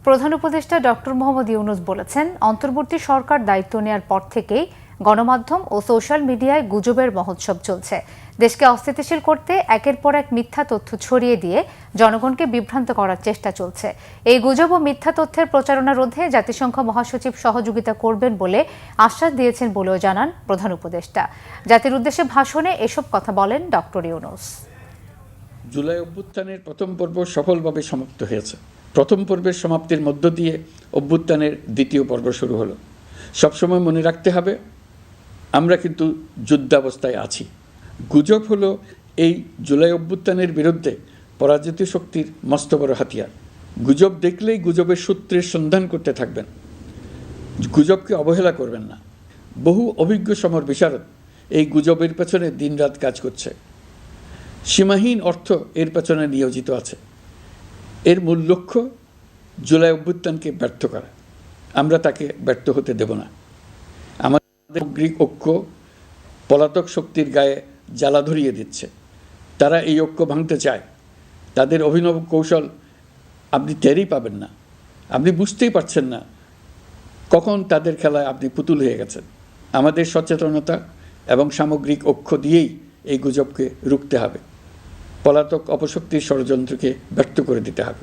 প্রধান উপদেষ্টা ডক্টর মোহাম্মদ ইউনূস বলেছেন, অন্তর্বর্তী সরকার দায়িত্ব নেয়ার পর থেকেই গণমাধ্যম ও সোশ্যাল মিডিয়ায় গুজবের মহোৎসব চলছে। দেশকে অস্থিতিশীল করতে একের পর এক মিথ্যা তথ্য ছড়িয়ে দিয়ে জনগণকে বিভ্রান্ত করার চেষ্টা চলছে। এই গুজব ও মিথ্যা তথ্যের প্রচারণা রোধে জাতিসংঘ মহাসচিব সহযোগিতা করবেন বলে আশ্বাস দিয়েছেন বলেও জানান প্রধান উপদেষ্টা। জাতির উদ্দেশ্যে ভাষণে এসব কথা বলেন ডক্টর ইউনূস। জুলাই অভ্যুত্থানের প্রথম পর্ব সফলভাবে সমাপ্ত হয়েছে। প্রথম পর্বের সমাপ্তির মধ্য দিয়ে অভ্যুত্থানের দ্বিতীয় পর্ব শুরু হলো। সবসময় মনে রাখতে হবে, আমরা কিন্তু যুদ্ধাবস্থায় আছি। গুজব হলো এই জুলাই অভ্যুত্থানের বিরুদ্ধে পরাজিত শক্তির মস্ত বড় হাতিয়ার। গুজব দেখলেই গুজবের সূত্রের সন্ধান করতে থাকবেন, গুজবকে অবহেলা করবেন না। বহু অভিজ্ঞ সমর বিশারদ এই গুজবের পেছনে দিনরাত কাজ করছে। সীমাহীন অর্থ এর পেছনে নিয়োজিত আছে। এর মূল লক্ষ্য জুলাই অভ্যুত্থানকে ব্যর্থ করা। আমরা তাকে ব্যর্থ হতে দেব না। আমাদের সামগ্রিক ঐক্য পলাতক শক্তির গায়ে জ্বালা ধরিয়ে দিচ্ছে। তারা এই ঐক্য ভাঙতে চায়। তাদের অভিনব কৌশল আপনি টেরই পাবেন না। আপনি বুঝতেই পারছেন না কখন তাদের খেলায় আপনি পুতুল হয়ে গেছেন। আমাদের সচেতনতা এবং সামগ্রিক ঐক্য দিয়েই এই গুজবকে রুখতে হবে। পলাতক অপশক্তির ষড়যন্ত্রকে ব্যর্থ করে দিতে হবে।